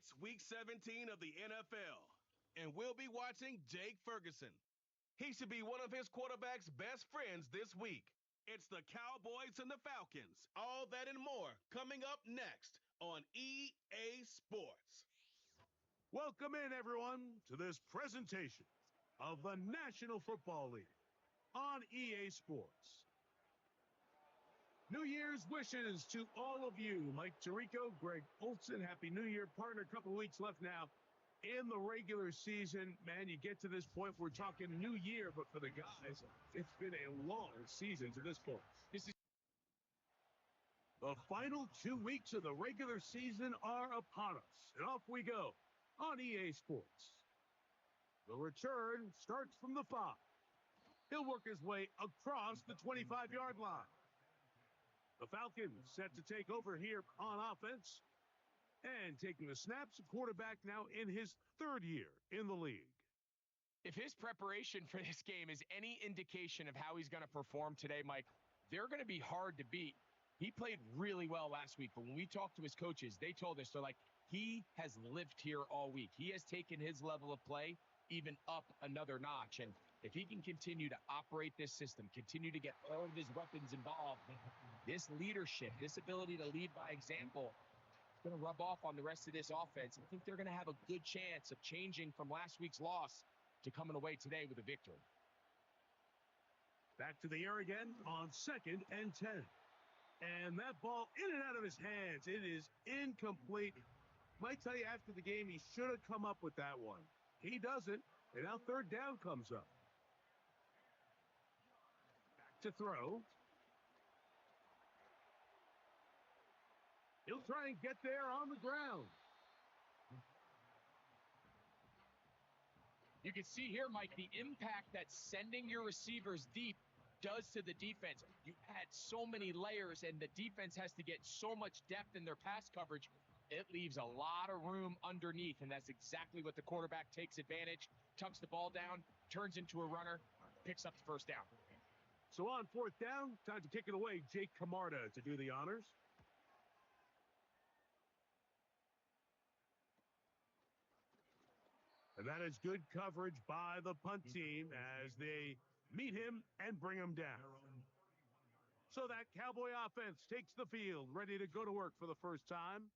It's Week 17 of the NFL, and we'll be watching Jake Ferguson. He should be one of his quarterback's best friends this week. It's the Cowboys and the Falcons. All that and more coming up next on EA Sports. Welcome in, everyone, to this presentation of the National Football League on EA Sports. New Year's wishes to all of you. Mike Tirico, Greg Olson, Happy New Year. Partner, a couple of weeks left now in the regular season. Man, you get to this point, we're talking New Year, but for the guys, it's been a long season to this point. This is the final 2 weeks of the regular season are upon us, and off we go on EA Sports. The return starts from the 5. He'll work his way across the 25-yard line. The Falcons set to take over here on offense. And taking the snaps, a quarterback now in his 3rd year in the league. If his preparation for this game is any indication of how he's going to perform today, Mike, they're going to be hard to beat. He played really well last week, but when we talked to his coaches, they told us, they're like, he has lived here all week. He has taken his level of play even up another notch. And if he can continue to operate this system, continue to get all of his weapons involved, this leadership, this ability to lead by example, it's going to rub off on the rest of this offense. I think they're going to have a good chance of changing from last week's loss to coming away today with a victory. Back to the air again on 2nd and 10. And that ball in and out of his hands. It is incomplete. Might tell you after the game, he should have come up with that one. He doesn't, and now 3rd down comes up. Back to throw. He'll try and get there on the ground. You can see here, Mike, the impact that sending your receivers deep does to the defense. You add so many layers, and the defense has to get so much depth in their pass coverage. It leaves a lot of room underneath, and that's exactly what the quarterback takes advantage, tucks the ball down, turns into a runner, picks up the 1st down. So on 4th down, time to kick it away. Jake Camarda to do the honors. And that is good coverage by the punt team as they meet him and bring him down. So that Cowboy offense takes the field, ready to go to work for the first time.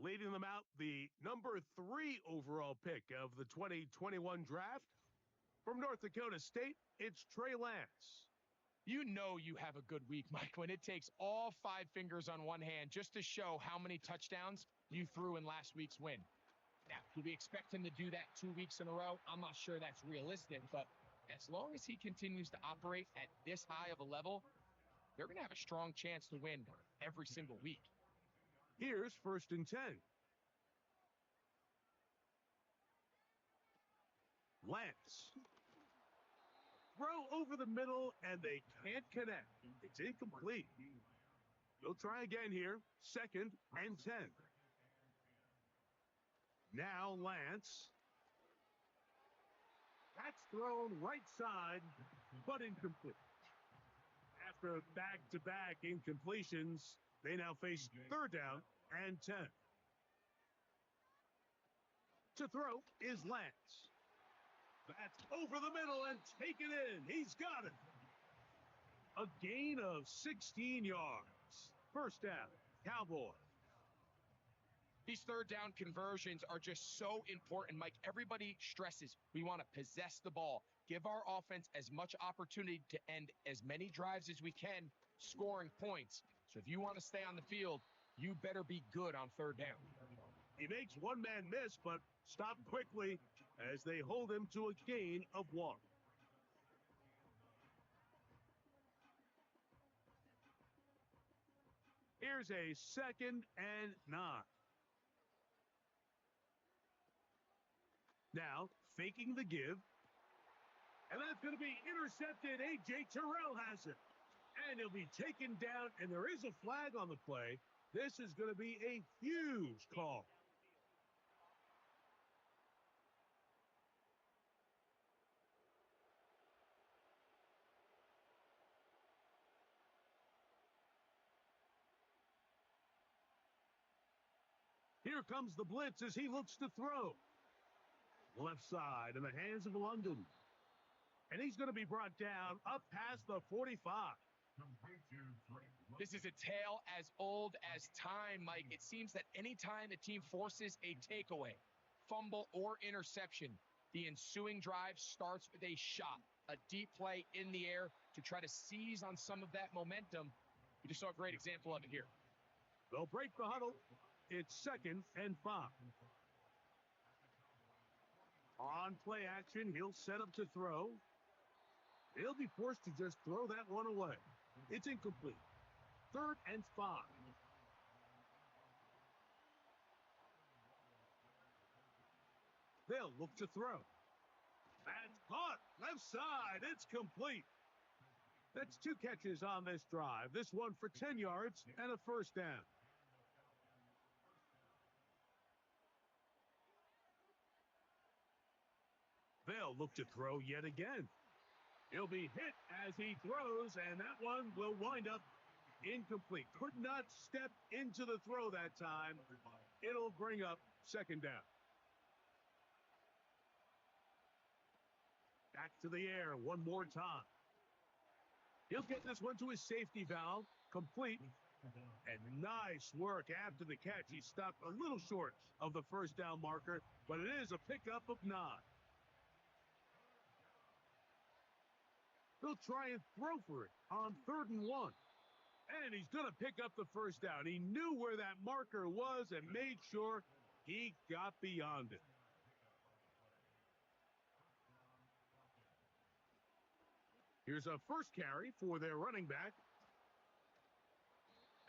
Leading them out, the number 3 overall pick of the 2021 draft. From North Dakota State, it's Trey Lance. You know you have a good week, Mike, when it takes all 5 fingers on one hand just to show how many touchdowns you threw in last week's win. Now, do we expect him to do that 2 weeks in a row? I'm not sure that's realistic, but as long as he continues to operate at this high of a level, they're going to have a strong chance to win every single week. Here's 1st and 10. Lance. Throw over the middle, and they can't connect. It's incomplete. He'll try again here. 2nd and 10. Now Lance. That's thrown right side, but incomplete. After back-to-back incompletions, they now face 3rd down and 10. To throw is Lance. That's over the middle and taken in. He's got it. A gain of 16 yards. 1st down, Cowboys. These 3rd down conversions are just so important, Mike. Everybody stresses we want to possess the ball, give our offense as much opportunity to end as many drives as we can, scoring points. So if you want to stay on the field, you better be good on 3rd down. He makes one man miss, but stop quickly as they hold him to a gain of 1. Here's a 2nd and 9. Now, faking the give. And that's going to be intercepted. A.J. Terrell has it. And he'll be taken down, and there is a flag on the play. This is going to be a huge call. Here Here comes the blitz as he looks to throw. Left side in the hands of London. And he's going to be brought down up past the 45. This is a tale as old as time, Mike. It seems that anytime the team forces a takeaway, fumble, or interception, the ensuing drive starts with a shot, a deep play in the air to try to seize on some of that momentum. We just saw a great example of it here. They'll break the huddle. It's 2nd and 5. On play action, he'll set up to throw. He'll be forced to just throw that one away. It's incomplete. 3rd and 5. They'll look to throw. That's caught. Left side. It's complete. That's 2 catches on this drive. This one for 10 yards and a first down. They'll look to throw yet again. He'll be hit as he throws, and that one will wind up incomplete. Could not step into the throw that time. It'll bring up 2nd down. Back to the air one more time. He'll get this one to his safety valve, complete. And nice work after the catch. He stopped a little short of the first down marker, but it is a pickup of 9. He'll try and throw for it on 3rd and 1. And he's going to pick up the first down. He knew where that marker was and made sure he got beyond it. Here's a first carry for their running back.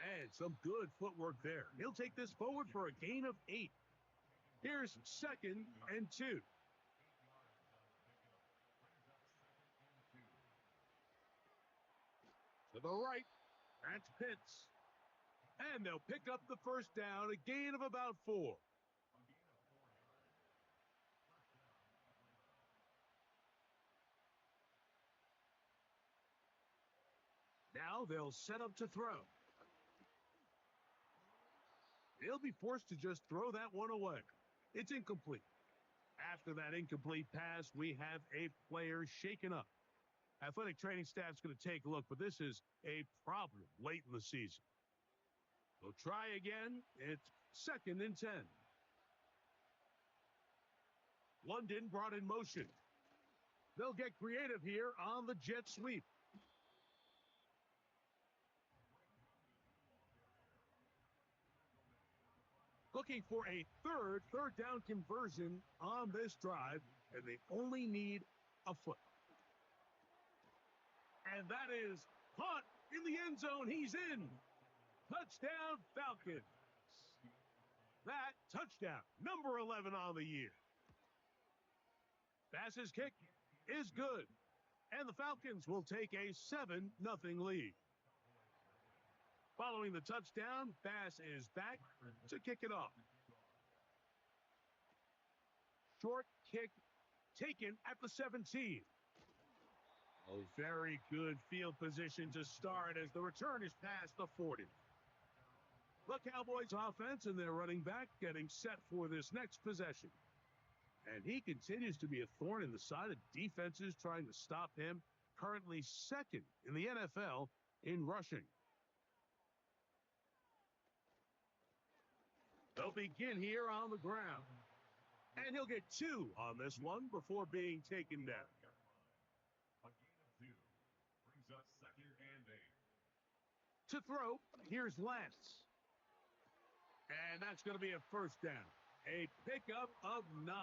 And some good footwork there. He'll take this forward for a gain of 8. Here's 2nd and 2. To the right, that's Pitts. And they'll pick up the first down, a gain of about 4. Now they'll set up to throw. He'll be forced to just throw that one away. It's incomplete. After that incomplete pass, we have a player shaken up. Athletic training staff's going to take a look, but this is a problem late in the season. They'll try again. It's 2nd and 10. London brought in motion. They'll get creative here on the jet sweep. Looking for a third down conversion on this drive, and they only need a foot. And that is caught in the end zone. He's in. Touchdown, Falcons. That touchdown, number 11 on the year. Bass's kick is good. And the Falcons will take a 7-0 lead. Following the touchdown, Bass is back to kick it off. Short kick taken at the 17. A very good field position to start as the return is past the 40. The Cowboys offense and their running back getting set for this next possession. And he continues to be a thorn in the side of defenses trying to stop him. Currently 2nd in the NFL in rushing. They'll begin here on the ground. And he'll get 2 on this one before being taken down. To throw, here's Lance. And that's going to be a first down. A pickup of 9.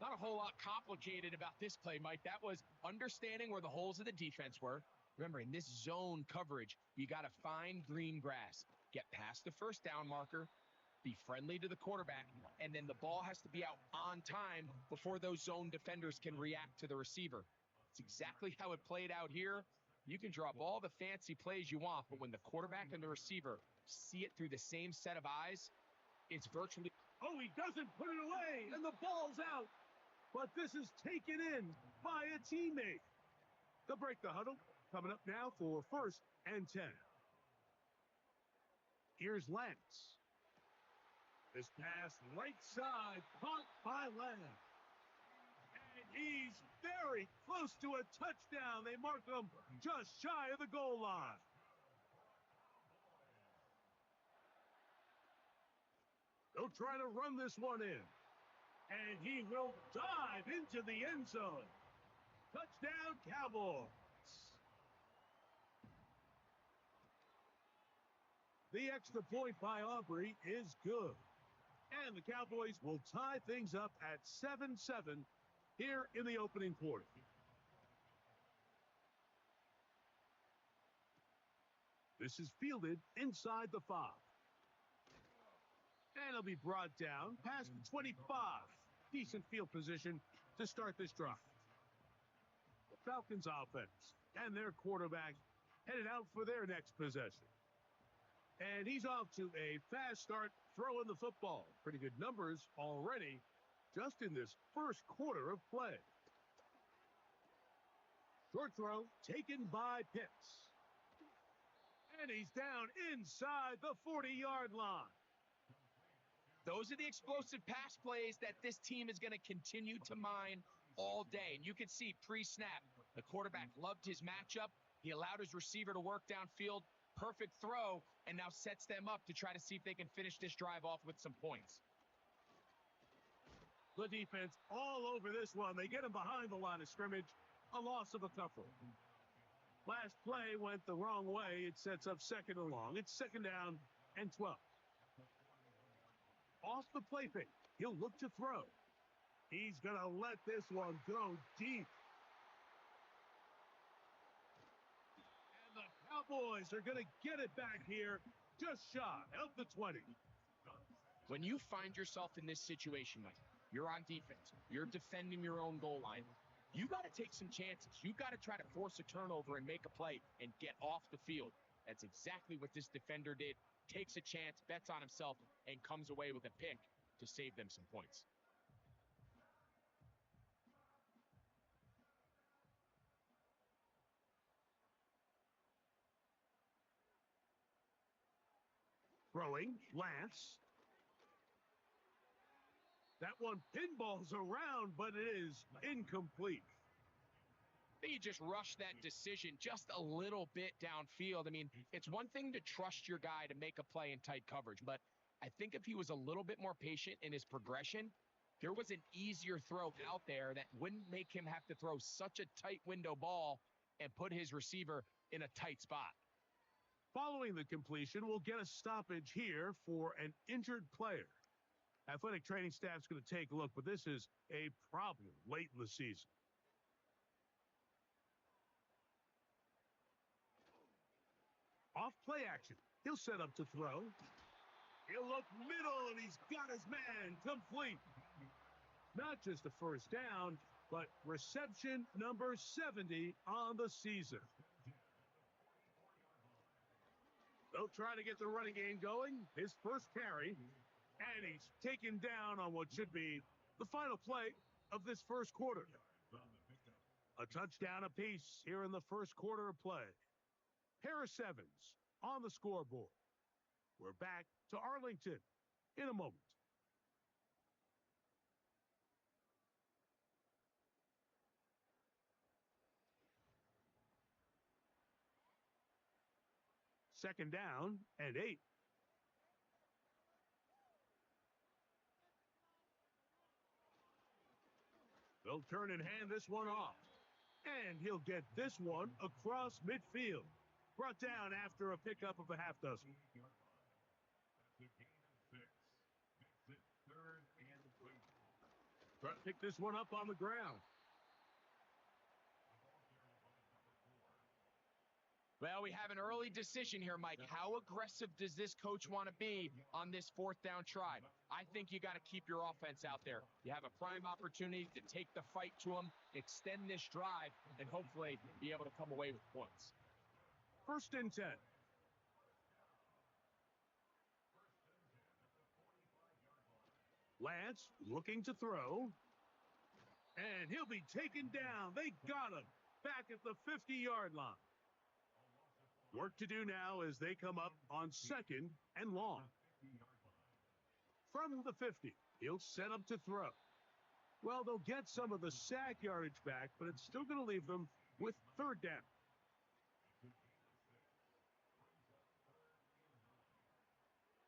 Not a whole lot complicated about this play, Mike. That was understanding where the holes of the defense were. Remember, in this zone coverage, you got to find green grass. Get past the first down marker, be friendly to the quarterback, and then the ball has to be out on time before those zone defenders can react to the receiver. It's exactly how it played out here. You can drop all the fancy plays you want, but when the quarterback and the receiver see it through the same set of eyes, it's virtually... Oh, he doesn't put it away, and the ball's out. But this is taken in by a teammate. They'll break the huddle. Coming up now for 1st and 10. Here's Lance. This pass right side, caught by Lamb. And he's very close to a touchdown. They mark him just shy of the goal line. They'll try to run this one in. And he will dive into the end zone. Touchdown, Cowboys. The extra point by Aubrey is good. And the Cowboys will tie things up at 7-7 here in the opening quarter. This is fielded inside the 5. And it'll be brought down past the 25. Decent field position to start this drive. The Falcons offense and their quarterback headed out for their next possession. And he's off to a fast start throwing the football. Pretty good numbers already just in this first quarter of play. Short throw taken by Pitts. And he's down inside the 40-yard line. Those are the explosive pass plays that this team is going to continue to mine all day. And you can see pre-snap, the quarterback loved his matchup. He allowed his receiver to work downfield. Perfect throw, and now sets them up to try to see if they can finish this drive off with some points. The defense all over this one. They get him behind the line of scrimmage. A loss of a couple. Last play went the wrong way. It sets up second and long. It's second down and 12. Off the play fake, he'll look to throw. He's going to let this one go deep. And the Cowboys are going to get it back here just shy of the 20. When you find yourself in this situation, Mike, you're on defense, you're defending your own goal line, you got to take some chances. You got to try to force a turnover and make a play and get off the field. That's exactly what this defender did. Takes a chance, bets on himself, and comes away with a pick to save them some points. Throwing, Lance. That one pinballs around, but it is incomplete. I think you just rush that decision just a little bit downfield. I mean, it's one thing to trust your guy to make a play in tight coverage, but I think if he was a little bit more patient in his progression, there was an easier throw out there that wouldn't make him have to throw such a tight window ball and put his receiver in a tight spot. Following the completion, we'll get a stoppage here for an injured player. Athletic training staff's going to take a look, but this is a problem late in the season. Off play action. He'll set up to throw. He'll look middle, and he's got his man complete. Not just a first down, but reception number 70 on the season. They'll try to get the running game going. His first carry, and he's taken down on what should be the final play of this first quarter. A touchdown apiece here in the first quarter of play. Pair of sevens on the scoreboard. We're back to Arlington in a moment. Second down and 8. They'll turn and hand this one off. And he'll get this one across midfield. Brought down after a pickup of a half dozen. Try to pick this one up on the ground. Well, we have an early decision here, Mike. How aggressive does this coach want to be on this fourth down try? I think you got to keep your offense out there. You have a prime opportunity to take the fight to them, extend this drive, and hopefully be able to come away with points. First and 10. Lance looking to throw. And he'll be taken down. They got him back at the 50-yard line. Work to do now as they come up on second and long. From the 50, he'll set up to throw. Well, they'll get some of the sack yardage back, but it's still going to leave them with third down.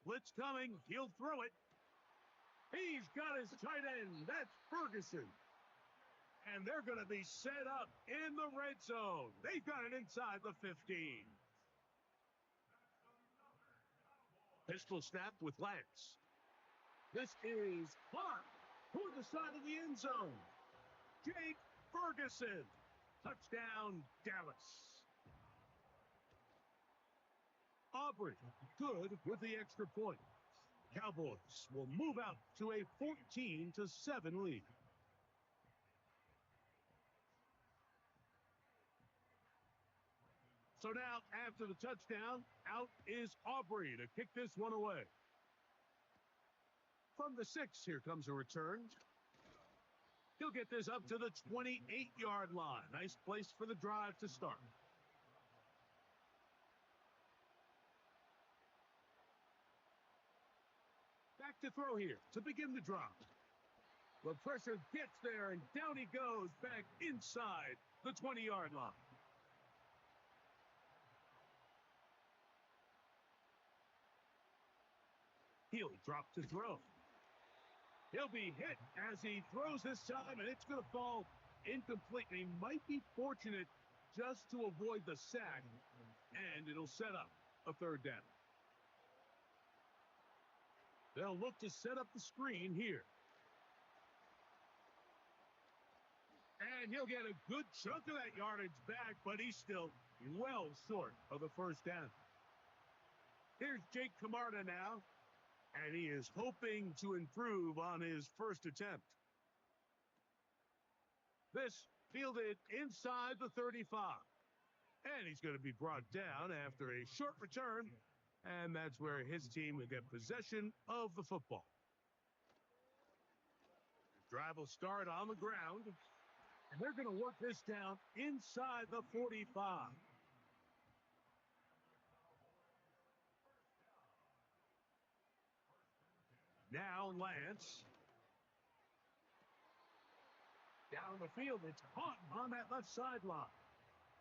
Blitz coming. He'll throw it. He's got his tight end. That's Ferguson. And they're going to be set up in the red zone. They've got it inside the 15. Pistol snap with Lance. This is caught toward the side of the end zone. Jake Ferguson. Touchdown, Dallas. Aubrey, good with the extra point. Cowboys will move out to a 14-7 lead. So now, after the touchdown, out is Aubrey to kick this one away. From the 6, here comes a return. He'll get this up to the 28-yard line. Nice place for the drive to start. Back to throw here to begin the drop. The pressure gets there, and down he goes back inside the 20-yard line. He'll drop to throw. He'll be hit as he throws this time, and it's going to fall incomplete. And he might be fortunate just to avoid the sack, and it'll set up a third down. They'll look to set up the screen here. And he'll get a good chunk of that yardage back, but he's still well short of the first down. Here's Jake Camarda now, and he is hoping to improve on his first attempt. This fielded inside the 35. And he's going to be brought down after a short return, and that's where his team will get possession of the football. The drive will start on the ground, and they're going to work this down inside the 45. Now Lance. Down the field, it's caught on that left sideline.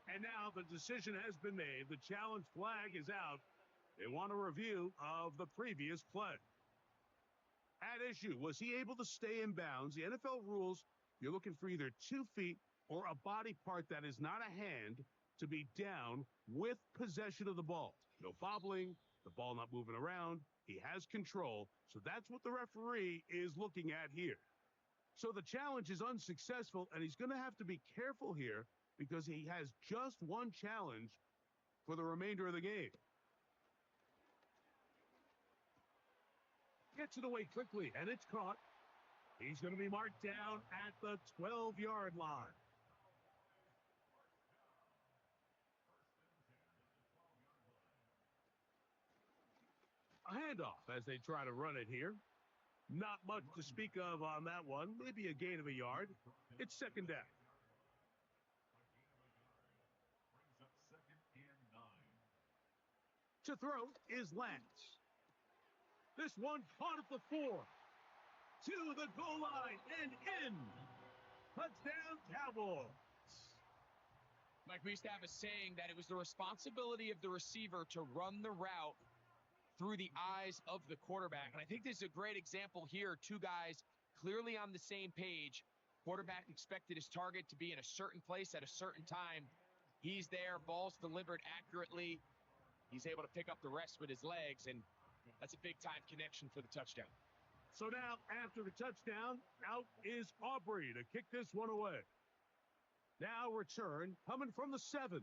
And now the decision has been made. The challenge flag is out. They want a review of the previous play. At issue, was he able to stay in bounds? The NFL rules, you're looking for either 2 feet or a body part that is not a hand to be down with possession of the ball. No bobbling, the ball not moving around. He has control, so that's what the referee is looking at here. So the challenge is unsuccessful, and he's going to have to be careful here because he has just one challenge for the remainder of the game. Gets it away quickly, and it's caught. He's going to be marked down at the 12-yard line. A handoff as they try to run it here. Not much to speak of on that one. Maybe a gain of a yard. It's second down. To throw is Lance. This one caught at the 4. To the goal line and in. Touchdown, Cowboys. Mike, we used to have a saying that it was the responsibility of the receiver to run the route through the eyes of the quarterback. And I think this is a great example here. 2 guys clearly on the same page. Quarterback expected his target to be in a certain place at a certain time. He's there, ball's delivered accurately. He's able to pick up the rest with his legs, and that's a big-time connection for the touchdown. So now, after the touchdown, out is Aubrey to kick this one away. Now return coming from the 7.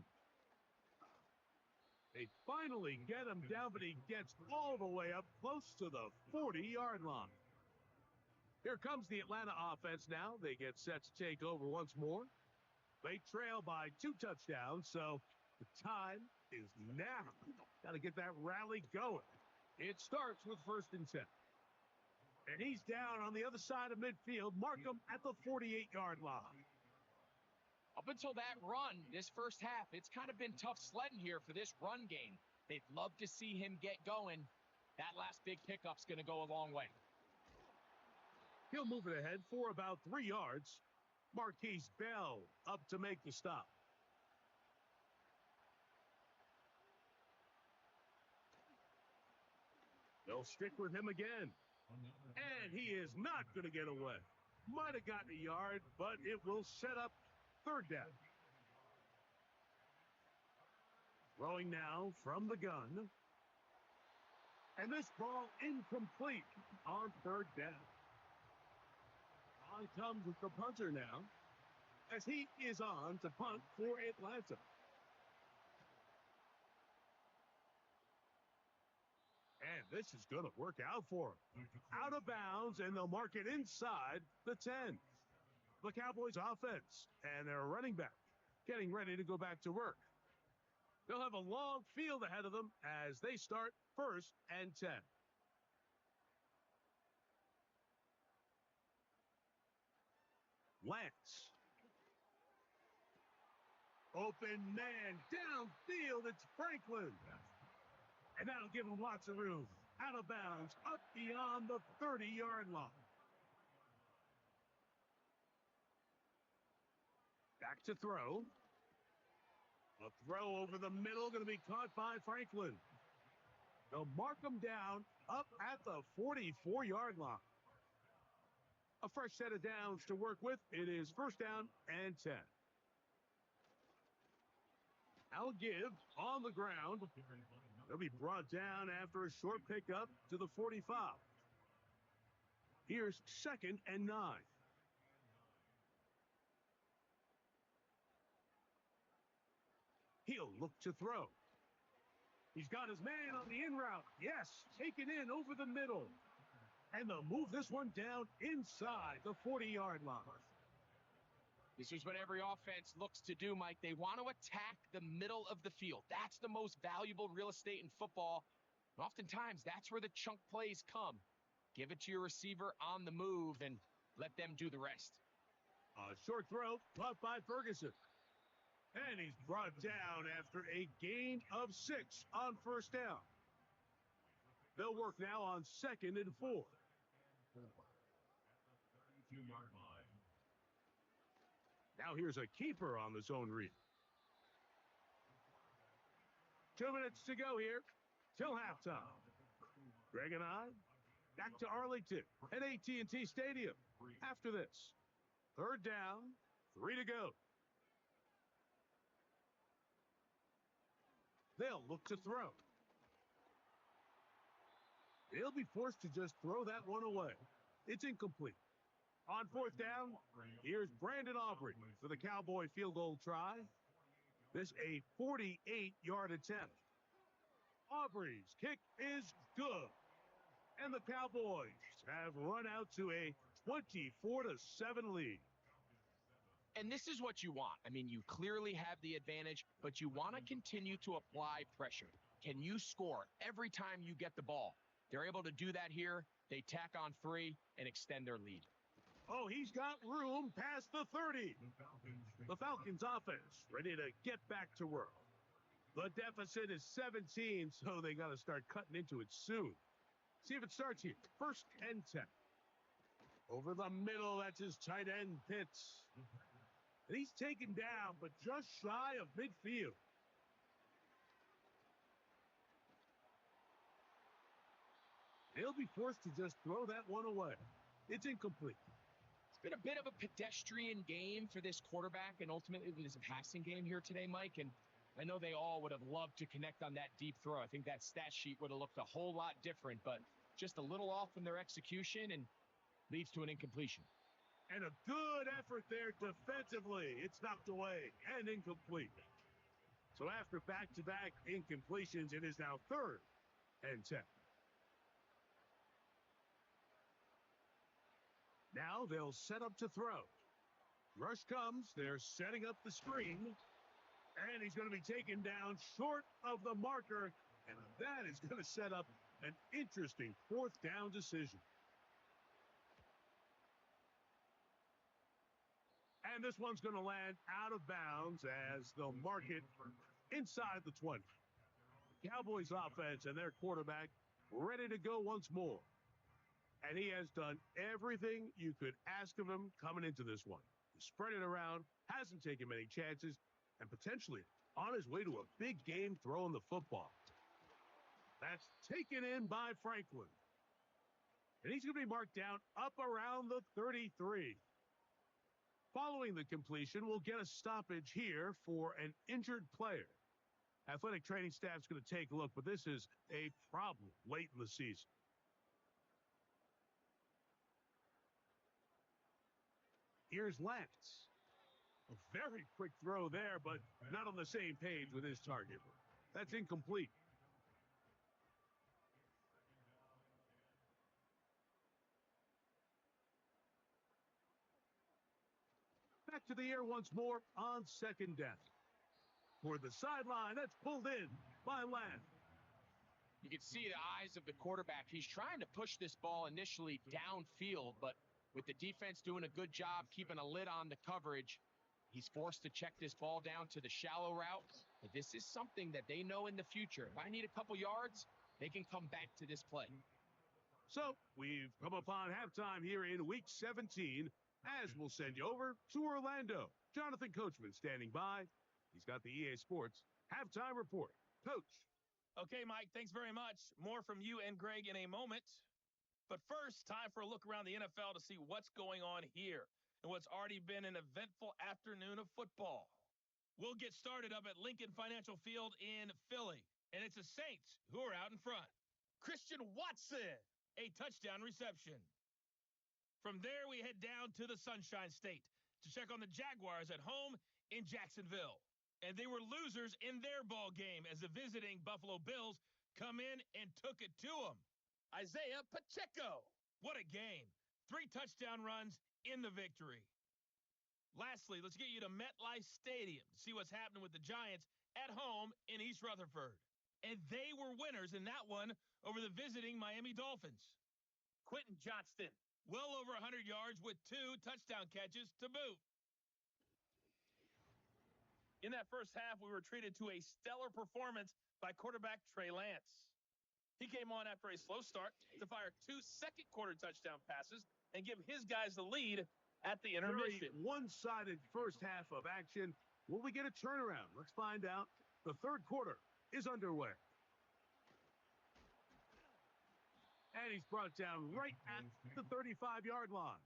They finally get him down, but he gets all the way up close to the 40-yard line. Here comes the Atlanta offense now. They get set to take over once more. They trail by 2 touchdowns, so the time is now. Got to get that rally going. It starts with 1st and 10. And he's down on the other side of midfield. Mark him at the 48-yard line. Up until that run, this first half, it's kind of been tough sledding here for this run game. They'd love to see him get going. That last big pickup's going to go a long way. He'll move it ahead for about 3 yards. Marquise Bell up to make the stop. They'll stick with him again. And he is not going to get away. Might have gotten a yard, but it will set up 3rd down. Throwing now from the gun. And this ball incomplete on 3rd down. On comes the punter now, as he is on to punt for Atlanta. And this is going to work out for him. Out of bounds, and they'll mark it inside the 10. The Cowboys offense and their running back getting ready to go back to work. They'll have a long field ahead of them as they start 1st and 10. Lance. Open man downfield. It's Franklin. And that'll give him lots of room. Out of bounds, up beyond the 30-yard line. Back to throw. A throw over the middle, going to be caught by Franklin. They'll mark him down up at the 44-yard line. A fresh set of downs to work with. It is 1st down and 10. I'll give on the ground. They'll be brought down after a short pickup to the 45. Here's 2nd and 9. He'll look to throw. He's got his man on the in route. Yes, taken in over the middle. And they'll move this one down inside the 40-yard line. This is what every offense looks to do, Mike. They want to attack the middle of the field. That's the most valuable real estate in football. And oftentimes, that's where the chunk plays come. Give it to your receiver on the move and let them do the rest. A short throw caught by Ferguson. And he's brought down after a gain of 6 on 1st down. They'll work now on 2nd and 4. Now here's a keeper on the zone read. 2 minutes to go here till halftime. Greg and I back to Arlington at AT&T Stadium after this. 3rd down, 3 to go. They'll look to throw. They'll be forced to just throw that one away. It's incomplete. On 4th down, here's Brandon Aubrey for the Cowboy field goal try. This a 48-yard attempt. Aubrey's kick is good. And the Cowboys have run out to a 24-7 lead. And this is what you want. I mean, you clearly have the advantage, but you want to continue to apply pressure. Can you score every time you get the ball? They're able to do that here. They tack on 3 and extend their lead. Oh, he's got room past the 30. The Falcons offense ready to get back to work. The deficit is 17, so they got to start cutting into it soon. See if it starts here. 1st and 10. Over the middle, that's his tight end, Pitts. And he's taken down, but just shy of midfield. They'll be forced to just throw that one away. It's incomplete. It's been a bit of a pedestrian game for this quarterback, and ultimately it is a passing game here today, Mike. And I know they all would have loved to connect on that deep throw. I think that stat sheet would have looked a whole lot different, but just a little off in their execution and leads to an incompletion. And a good effort there defensively. It's knocked away and incomplete. So after back-to-back incompletions, it is now 3rd and 10. Now they'll set up to throw. Rush comes. They're setting up the screen. And he's going to be taken down short of the marker. And that is going to set up an interesting 4th down decision. And this one's going to land out of bounds as they'll mark it inside the 20. Cowboys offense and their quarterback ready to go once more. And he has done everything you could ask of him coming into this one. He spread it around, hasn't taken many chances, and potentially on his way to a big game throwing the football. That's taken in by Franklin. And he's going to be marked down up around the 33. Following the completion, we'll get a stoppage here for an injured player. Athletic training staff's going to take a look, but this is a problem late in the season. Here's Lance. A very quick throw there, but not on the same page with his target. That's incomplete. Back to the air once more on second down. For the sideline, that's pulled in by Lance. You can see the eyes of the quarterback. He's trying to push this ball initially downfield, but with the defense doing a good job keeping a lid on the coverage, he's forced to check this ball down to the shallow route. But this is something that they know in the future. If I need a couple yards, they can come back to this play. So we've come upon halftime here in Week 17, as we'll send you over to Orlando. Jonathan Coachman standing by. He's got the EA Sports halftime report. Coach. Okay, Mike, thanks very much. More from you and Greg in a moment. But first, time for a look around the NFL to see what's going on here and what's already been an eventful afternoon of football. We'll get started up at Lincoln Financial Field in Philly, and it's the Saints who are out in front. Christian Watson, a touchdown reception. From there, we head down to the Sunshine State to check on the Jaguars at home in Jacksonville. And they were losers in their ball game as the visiting Buffalo Bills come in and took it to them. Isaiah Pacheco. What a game. 3 touchdown runs in the victory. Lastly, let's get you to MetLife Stadium to see what's happening with the Giants at home in East Rutherford. And they were winners in that one over the visiting Miami Dolphins. Quentin Johnston, well over 100 yards with 2 touchdown catches to boot. In that first half, we were treated to a stellar performance by quarterback Trey Lance. He came on after a slow start to fire 2 second-quarter touchdown passes and give his guys the lead at the intermission. Very one-sided first half of action. Will we get a turnaround? Let's find out. The third quarter is underway. And he's brought down right at the 35-yard line.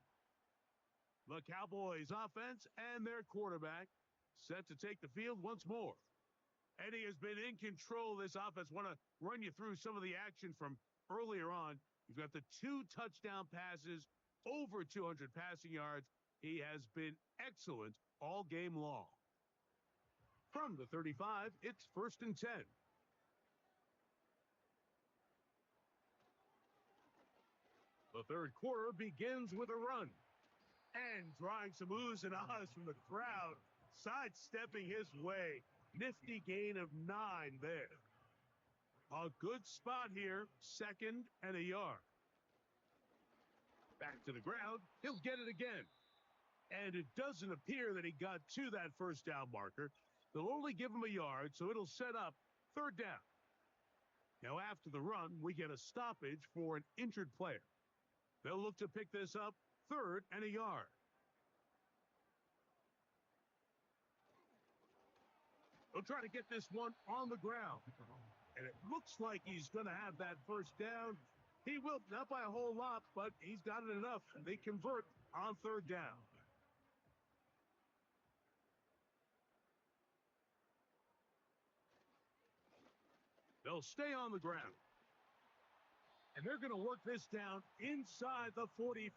The Cowboys offense and their quarterback set to take the field once more. Eddie has been in control of this offense. Want to run you through some of the action from earlier on. You've got the 2 touchdown passes, over 200 passing yards. He has been excellent all game long. From the 35, it's 1st and 10. The third quarter begins with a run. And drawing some oohs and ahs from the crowd, sidestepping his way. Nifty gain of 9 there. A good spot here, 2nd and a yard. Back to the ground, he'll get it again. And it doesn't appear that he got to that first down marker. They'll only give him a yard, so it'll set up 3rd down. Now after the run, we get a stoppage for an injured player. They'll look to pick this up 3rd and a yard. They'll try to get this one on the ground. And it looks like he's going to have that first down. He will, not by a whole lot, but he's got it enough. They convert on 3rd down. They'll stay on the ground. And they're going to work this down inside the 45.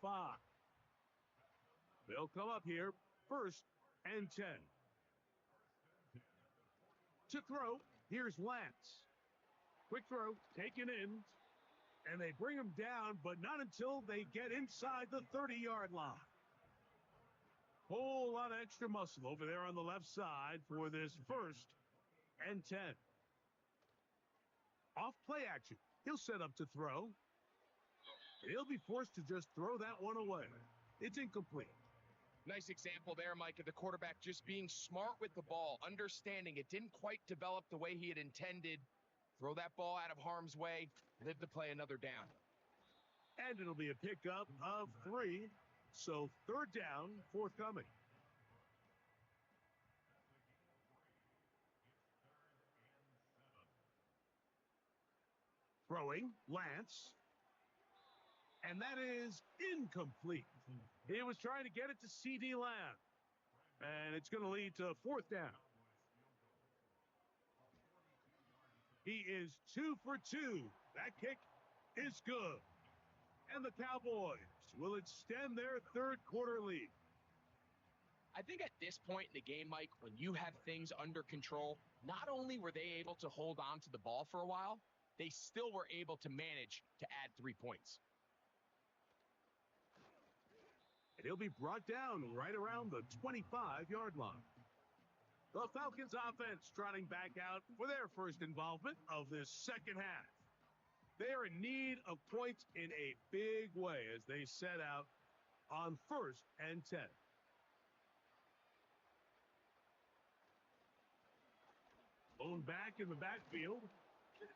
They'll come up here 1st and 10. To throw, here's Lance. Quick throw, taken in, and they bring him down, but not until they get inside the 30-yard line. Whole lot of extra muscle over there on the left side for this 1st and 10. Off play action. He'll set up to throw. He'll be forced to just throw that one away. It's incomplete. Nice example there, Mike, of the quarterback just being smart with the ball, understanding it didn't quite develop the way he had intended. Throw that ball out of harm's way, live to play another down. And it'll be a pickup of 3. So third down, forthcoming. Throwing, Lance. And that is incomplete. He was trying to get it to C.D. Lamb. And it's going to lead to fourth down. He is 2 for 2. That kick is good. And the Cowboys will extend their third quarter lead. I think at this point in the game, Mike, when you have things under control, not only were they able to hold on to the ball for a while, they still were able to manage to add 3 points. And he'll be brought down right around the 25-yard line. The Falcons offense trotting back out for their first involvement of this second half. They are in need of points in a big way as they set out on 1st and 10. Blown back in the backfield.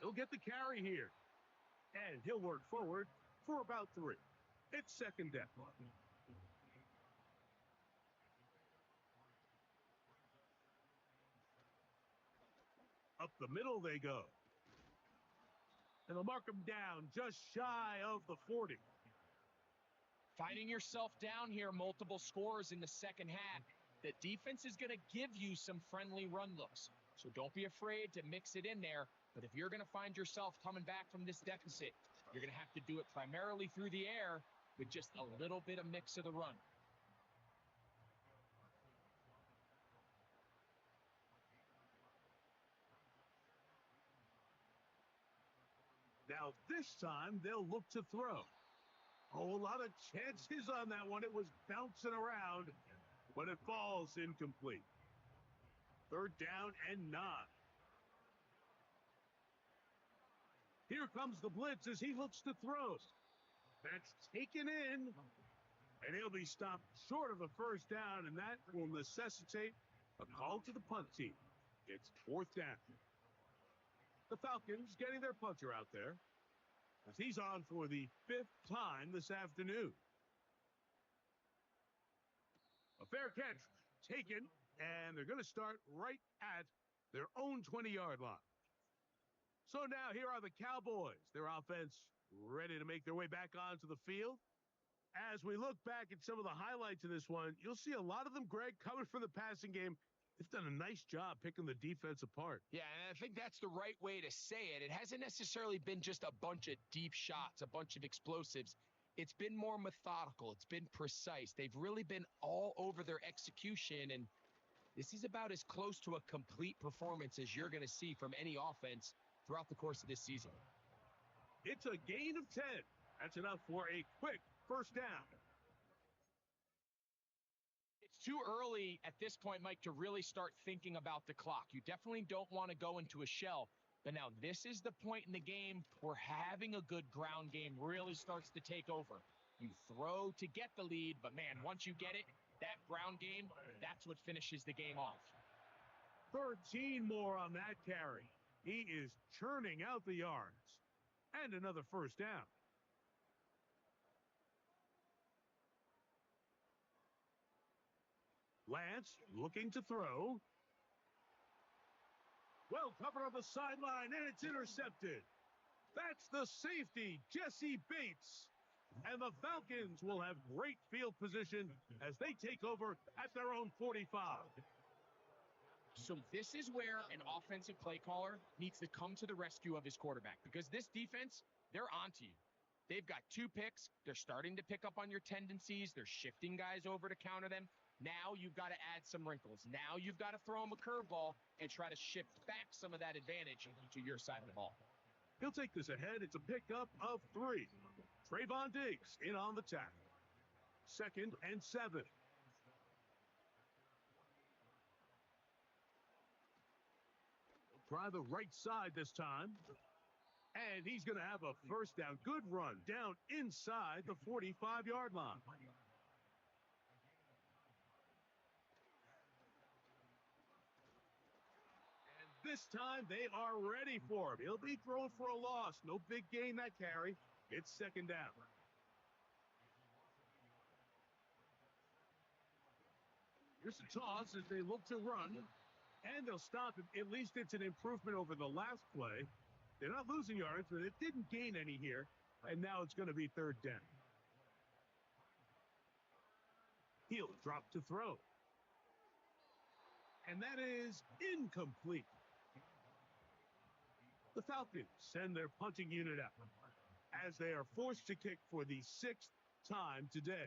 He'll get the carry here. And he'll work forward for about 3. It's second down. Up the middle they go. And they'll mark them down just shy of the 40. Finding yourself down here, multiple scores in the second half. The defense is going to give you some friendly run looks. So don't be afraid to mix it in there. But if you're going to find yourself coming back from this deficit, you're going to have to do it primarily through the air with just a little bit of mix of the run. Now this time they'll look to throw. Oh, a lot of chances on that one. It was bouncing around, but it falls incomplete. Third down and 9. Here comes the blitz as he looks to throw. That's taken in, and he'll be stopped short of a first down, and that will necessitate a call to the punt team. It's fourth down. The Falcons getting their punter out there as he's on for the 5th time this afternoon. A fair catch taken, and they're going to start right at their own 20-yard line. So now here are the Cowboys, their offense ready to make their way back onto the field. As we look back at some of the highlights in this one, you'll see a lot of them, Greg, coming from the passing game. They've done a nice job picking the defense apart. Yeah, and I think that's the right way to say it. It hasn't necessarily been just a bunch of deep shots, a bunch of explosives. It's been more methodical. It's been precise. They've really been all over their execution, and this is about as close to a complete performance as you're going to see from any offense throughout the course of this season. It's a gain of 10. That's enough for a quick first down. It's too early at this point, Mike, to really start thinking about the clock. You definitely don't want to go into a shell. But now this is the point in the game where having a good ground game really starts to take over. You throw to get the lead, but man, once you get it, that ground game, that's what finishes the game off. 13 more on that carry. He is churning out the yards. And another first down. Lance looking to throw. Well covered on the sideline, and it's intercepted. That's the safety, Jesse Bates. And the Falcons will have great field position as they take over at their own 45. So this is where an offensive play caller needs to come to the rescue of his quarterback, because this defense, they're onto you. They've got 2 picks. They're starting to pick up on your tendencies. They're shifting guys over to counter them. Now you've got to add some wrinkles. Now you've got to throw him a curveball and try to shift back some of that advantage to your side of the ball. He'll take this ahead. It's a pickup of 3. Trayvon Diggs in on the tackle. 2nd and 7. He'll try the right side this time. And he's going to have a first down. Good run down inside the 45-yard line. This time, they are ready for him. He'll be thrown for a loss. No big gain that carry. It's second down. Just a toss as they look to run. And they'll stop him. At least it's an improvement over the last play. They're not losing yards, but it didn't gain any here. And now it's going to be third down. He'll drop to throw. And that is incomplete. The Falcons send their punting unit out as they are forced to kick for the 6th time today.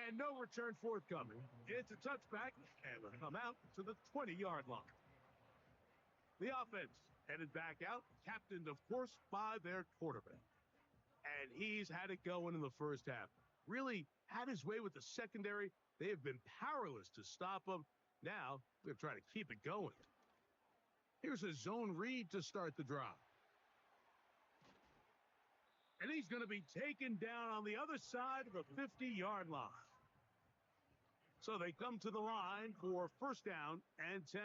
And no return forthcoming. It's a touchback, and they'll come out to the 20-yard line. The offense headed back out, captained, of course, by their quarterback. And he's had it going in the first half. Really had his way with the secondary. They have been powerless to stop him. Now, they're trying to keep it going. Here's a zone read to start the drive. And he's going to be taken down on the other side of the 50-yard line. So they come to the line for first down and 10.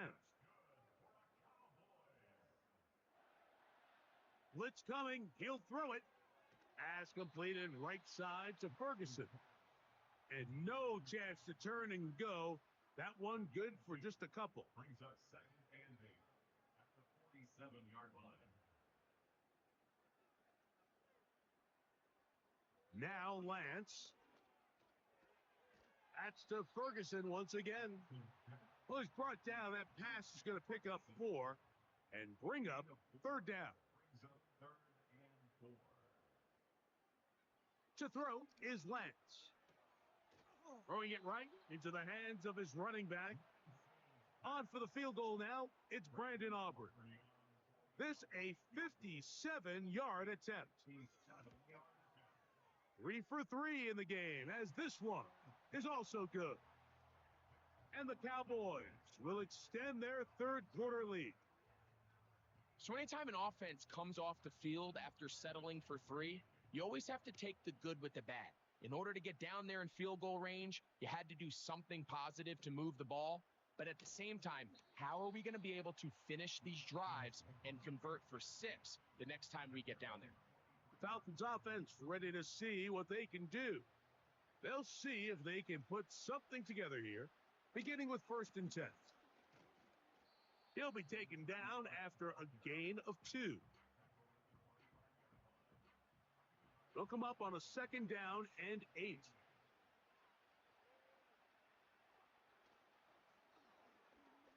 Blitz coming. He'll throw it. Pass completed right side to Ferguson. And no chance to turn and go. That one good for just a couple. Brings us second and 8 at the 47-yard line. Now Lance. That's to Ferguson once again. Well, he's brought down. That pass is going to pick up 4 and bring up third down. Brings up third and 4. To throw is Lance. Throwing it right into the hands of his running back. On for the field goal now, it's Brandon Aubrey. This a 57-yard attempt. 3 for 3 in the game, as this one is also good. And the Cowboys will extend their third quarter lead. So anytime an offense comes off the field after settling for 3, you always have to take the good with the bad. In order to get down there in field goal range, you had to do something positive to move the ball. But at the same time, how are we going to be able to finish these drives and convert for 6 the next time we get down there? Falcons offense ready to see what they can do. They'll see if they can put something together here, beginning with first and 10. He'll be taken down after a gain of 2. They'll come up on a second down and 8.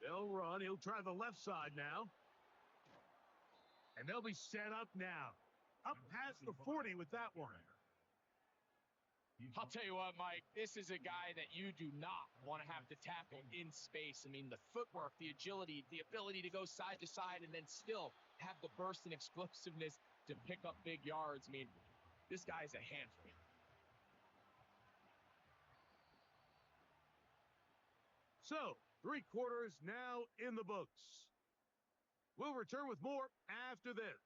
They'll run. He'll try the left side now. And they'll be set up now. Up past the 40 with that one. I'll tell you what, Mike, this is a guy that you do not want to have to tackle in space. I mean, the footwork, the agility, the ability to go side to side and then still have the burst and explosiveness to pick up big yards. I mean, this guy's a handful. So, 3 quarters now in the books. We'll return with more after this.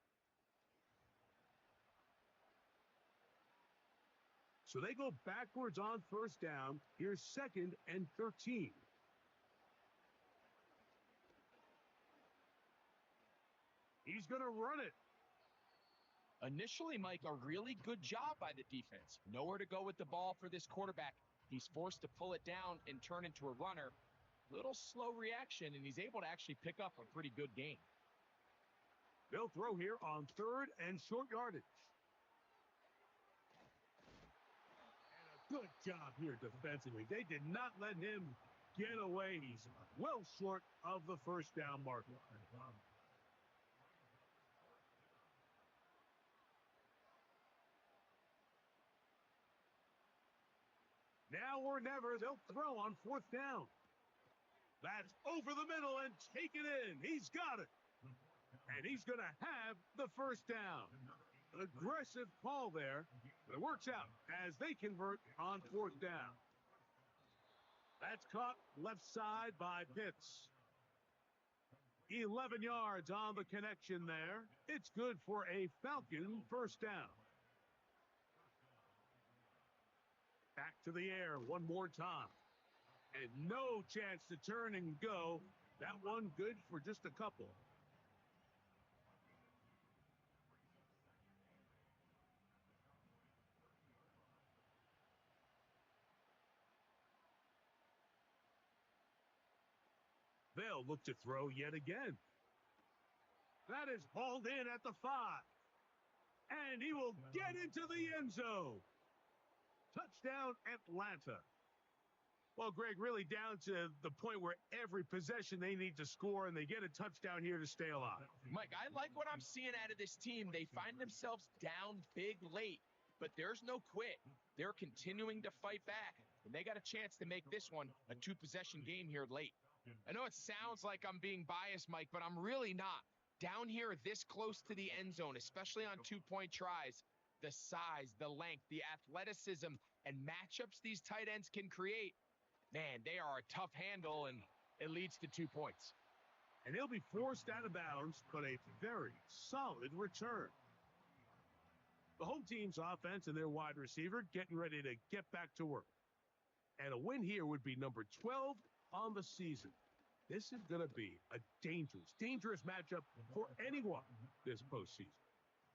So they go backwards on first down. Here's second and 13. He's going to run it. Initially, Mike, a really good job by the defense. Nowhere to go with the ball for this quarterback. He's forced to pull it down and turn into a runner. Little slow reaction, and he's able to actually pick up a pretty good gain. They'll throw here on third and short yardage. And a good job here defensively. They did not let him get away. He's well short of the first down marker. Now or never, they'll throw on fourth down. That's over the middle and take it in. He's got it. And he's going to have the first down. Aggressive call there, but it works out as they convert on fourth down. That's caught left side by Pitts. 11 yards on the connection there. It's good for a Falcon first down. Back to the air one more time. And no chance to turn and go. That one good for just a couple. They'll look to throw yet again. That is hauled in at the 5. And he will get into the end zone. Touchdown, Atlanta. Well, Greg, really down to the point where every possession they need to score, and they get a touchdown here to stay alive. Mike, I like what I'm seeing out of this team. They find themselves down big late, but there's no quit. They're continuing to fight back, and they got a chance to make this one a 2-possession game here late. I know it sounds like I'm being biased, Mike, but I'm really not. Down here this close to the end zone, especially on 2-point tries, the size, the length, the athleticism, and matchups these tight ends can create, man, they are a tough handle, and it leads to 2 points. And he'll be forced out of bounds, but a very solid return. The home team's offense and their wide receiver getting ready to get back to work. And a win here would be number 12 on the season. This is going to be a dangerous matchup for anyone this postseason.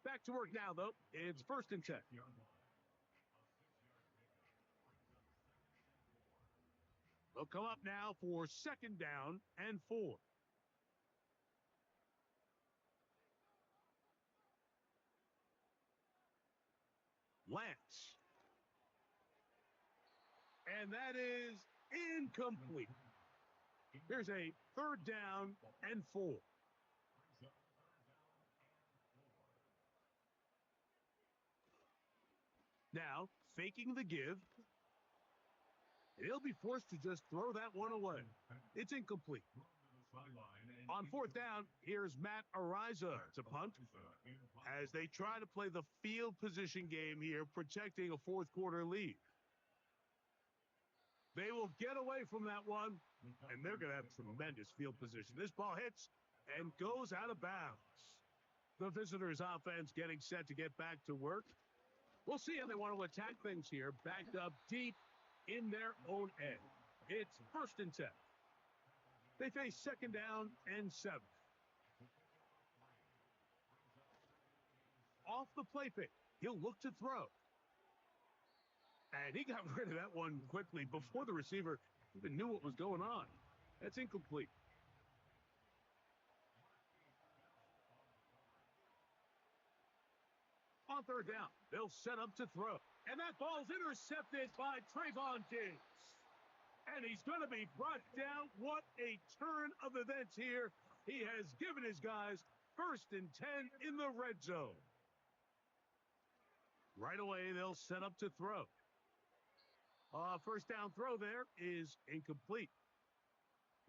Back to work now, though. It's 1st and 10. They'll come up now for 2nd down and 4. Lance. And that is incomplete. Here's a 3rd down and 4. Now, faking the give. He'll be forced to just throw that one away. It's incomplete. On 4th down, here's Matt Ariza to punt as they try to play the field position game here, protecting a 4th quarter lead. They will get away from that one, and they're going to have tremendous field position. This ball hits and goes out of bounds. The visitors' offense getting set to get back to work. We'll see how they want to attack things here, backed up deep in their own end. It's 1st and 10. They face 2nd down and 7. Off the play pick, he'll look to throw. And he got rid of that one quickly before the receiver even knew what was going on. That's incomplete. On 3rd down, they'll set up to throw. And that ball's intercepted by Trayvon Diggs. And he's going to be brought down. What a turn of events here. He has given his guys 1st and 10 in the red zone. Right away, they'll set up to throw. 1st down throw there is incomplete.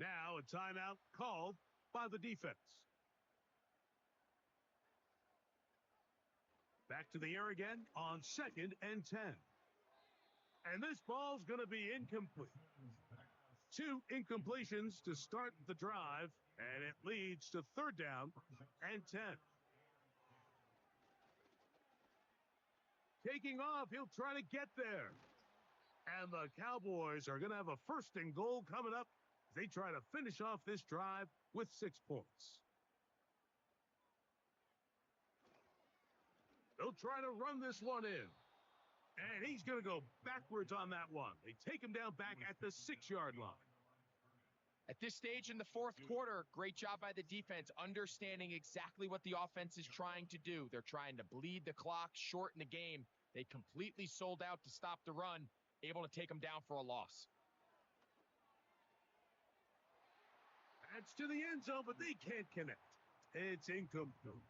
Now a timeout called by the defense. Back to the air again on 2nd and 10. And this ball's going to be incomplete. 2 incompletions to start the drive, and it leads to 3rd down and 10. Taking off, he'll try to get there. And the Cowboys are going to have a 1st and goal coming up as they try to finish off this drive with 6 points. They'll try to run this one in. And he's going to go backwards on that one. They take him down back at the 6-yard line. At this stage in the 4th quarter, great job by the defense, understanding exactly what the offense is trying to do. They're trying to bleed the clock, shorten the game. They completely sold out to stop the run, able to take them down for a loss. That's to the end zone, but they can't connect. It's incomplete.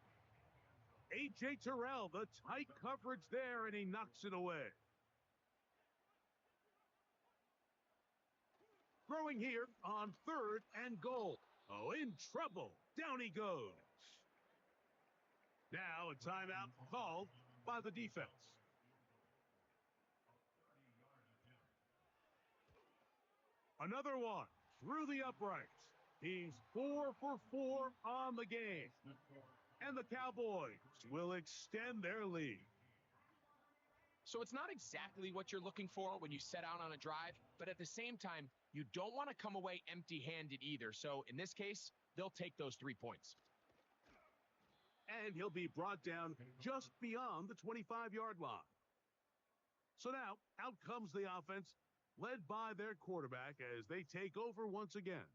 A.J. Terrell, the tight coverage there, and he knocks it away. Throwing here on 3rd and goal. Oh, in trouble. Down he goes. Now a timeout called by the defense. Another one through the uprights. He's 4 for 4 on the game. And the Cowboys will extend their lead. So it's not exactly what you're looking for when you set out on a drive, but at the same time, you don't want to come away empty-handed either. So in this case, they'll take those 3 points. And he'll be brought down just beyond the 25-yard line. So now, out comes the offense, led by their quarterback as they take over once again.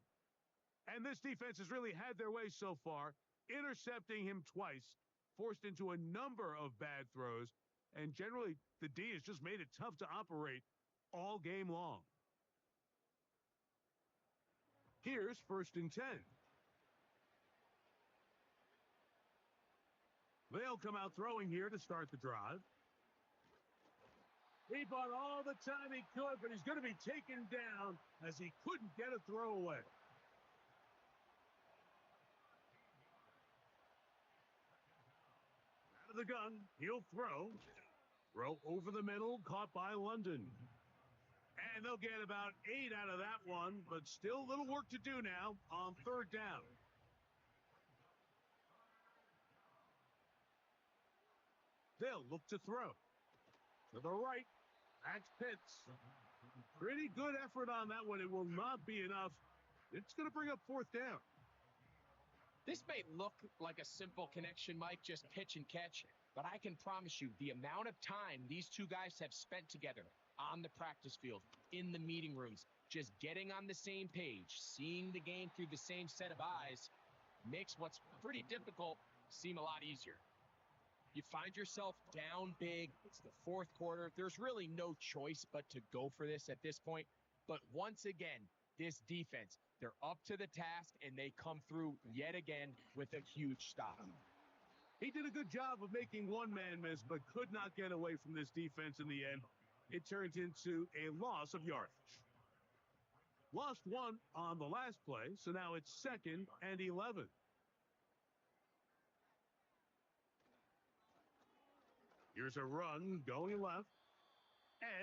And this defense has really had their way so far, intercepting him twice, forced into a number of bad throws, and generally the D has just made it tough to operate all game long. Here's 1st and 10. They'll come out throwing here to start the drive. He bought all the time he could, but he's going to be taken down as he couldn't get a throw away. Out of the gun, he'll throw. Throw over the middle, caught by London. And they'll get about 8 out of that one, but still a little work to do now on 3rd down. They'll look to throw. To the right, that's Pitts. Pretty good effort on that one. It will not be enough. It's going to bring up 4th down. This may look like a simple connection, Mike, just pitch and catch, but I can promise you the amount of time these two guys have spent together on the practice field, in the meeting rooms, just getting on the same page, seeing the game through the same set of eyes, makes what's pretty difficult seem a lot easier. You find yourself down big. It's the 4th quarter. There's really no choice but to go for this at this point. But once again, this defense, they're up to the task, and they come through yet again with a huge stop. He did a good job of making one man miss, but could not get away from this defense in the end. It turns into a loss of yardage. Lost 1 on the last play, so now it's 2nd and 11. Here's a run going left.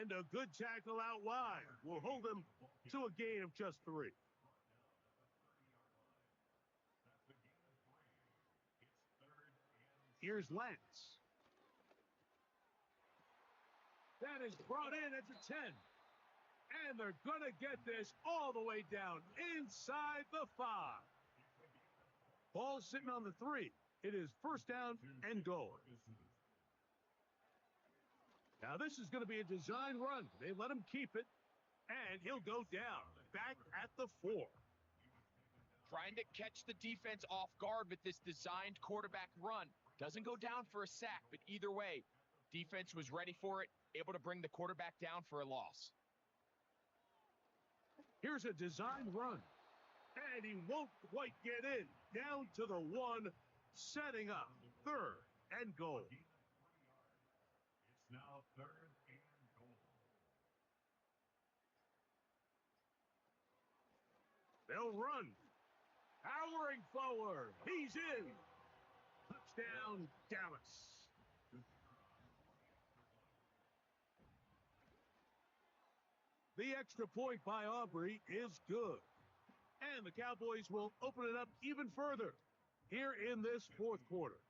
And a good tackle out wide will hold him to a gain of just 3. Here's Lance. That is brought in at the 10. And they're going to get this all the way down inside the 5. Ball sitting on the 3. It is 1st down and goal. Now this is going to be a design run. They let him keep it, and he'll go down, back at the 4. Trying to catch the defense off guard with this designed quarterback run. Doesn't go down for a sack, but either way, defense was ready for it, able to bring the quarterback down for a loss. Here's a design run, and he won't quite get in. Down to the 1, setting up 3rd and goal. It's now 3rd and goal. They'll run. Powering forward. He's in. Touchdown, Dallas. The extra point by Aubrey is good. And the Cowboys will open it up even further here in this 4th quarter.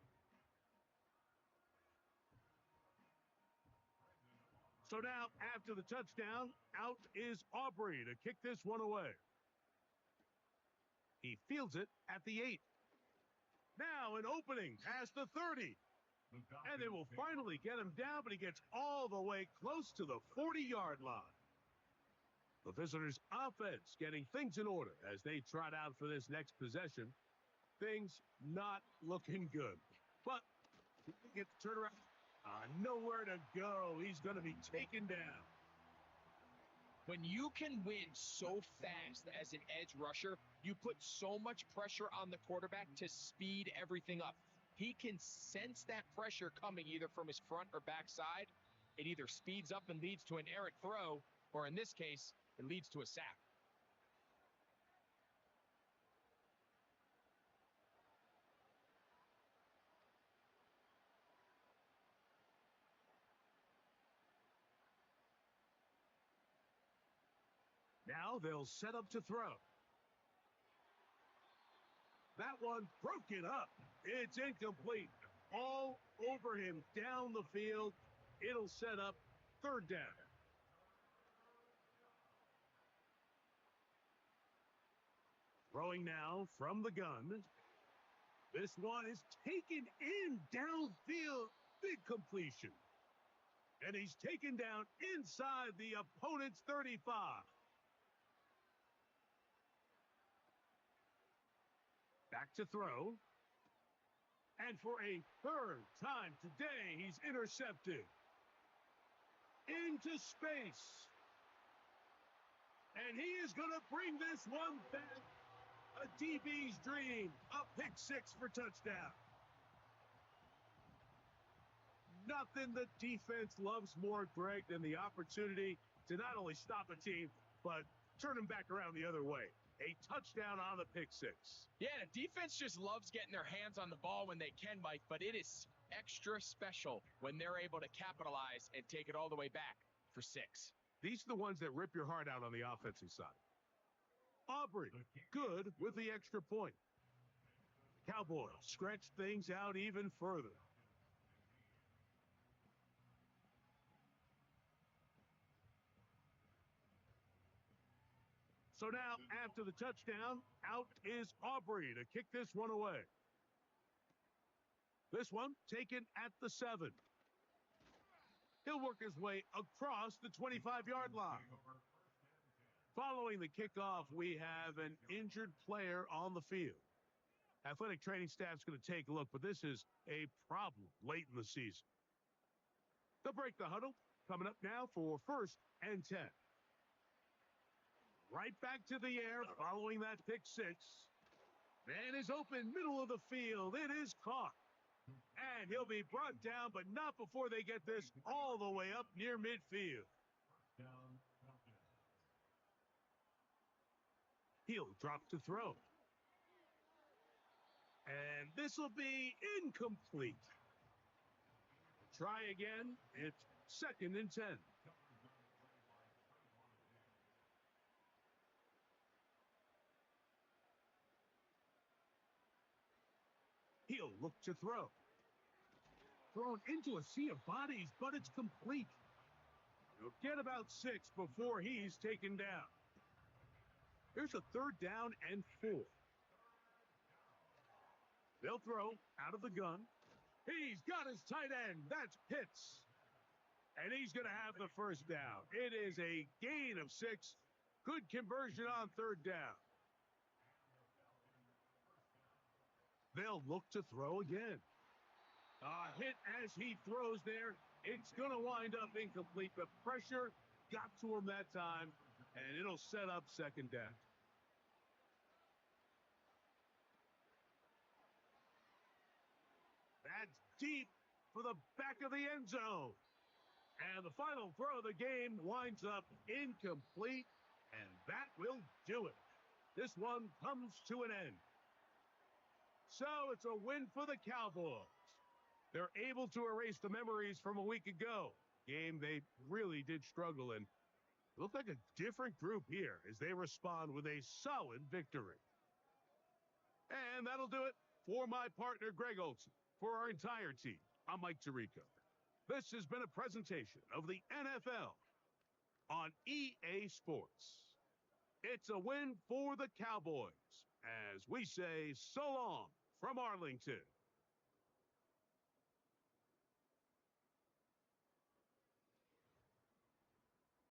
So now, after the touchdown, out is Aubrey to kick this one away. He fields it at the 8. Now an opening past the 30. And they will finally get him down, but he gets all the way close to the 40-yard line. The visitors' offense getting things in order as they trot out for this next possession. Things not looking good. But he gets to turn around. Nowhere to go. He's going to be taken down. When you can win so fast as an edge rusher, you put so much pressure on the quarterback to speed everything up. He can sense that pressure coming either from his front or back side. It either speeds up and leads to an errant throw, or in this case, it leads to a sack. Now they'll set up to throw. That one broken up. It's incomplete. All over him down the field. It'll set up 3rd down. Throwing now from the gun. This one is taken in downfield. Big completion. And he's taken down inside the opponent's 35. Back to throw. And for a third time today, he's intercepted. Into space. And he is going to bring this one back. A DB's dream. A pick six for touchdown. Nothing the defense loves more, Greg, than the opportunity to not only stop a team, but turn them back around the other way. A touchdown on the pick six. Yeah, the defense just loves getting their hands on the ball when they can, Mike, but it is extra special when they're able to capitalize and take it all the way back for six. These are the ones that rip your heart out on the offensive side. Aubrey, good with the extra point. Cowboys stretch things out even further. So now, after the touchdown, out is Aubrey to kick this one away. This one taken at the 7. He'll work his way across the 25-yard line. Following the kickoff, we have an injured player on the field. Athletic training staff's going to take a look, but this is a problem late in the season. They'll break the huddle. Coming up now for 1st and 10. Right back to the air following that pick six. Man is open, middle of the field. It is caught. And he'll be brought down, but not before they get this all the way up near midfield. He'll drop to throw. And this will be incomplete. Try again. It's 2nd and 10. He'll look to throw. Thrown into a sea of bodies, but it's complete. He'll get about 6 before he's taken down. Here's a 3rd down and 4. They'll throw out of the gun. He's got his tight end. That's Pitts. And he's going to have the 1st down. It is a gain of 6. Good conversion on 3rd down. They'll look to throw again. A hit as he throws there. It's going to wind up incomplete. The pressure got to him that time, and it'll set up 2nd down. That's deep for the back of the end zone. And the final throw of the game winds up incomplete, and that will do it. This one comes to an end. So it's a win for the Cowboys. They're able to erase the memories from a week ago. Game they really did struggle in. It looked like a different group here as they respond with a solid victory. And that'll do it for my partner, Greg Olson. For our entire team, I'm Mike Tirico. This has been a presentation of the NFL on EA Sports. It's a win for the Cowboys, as we say so long from Arlington.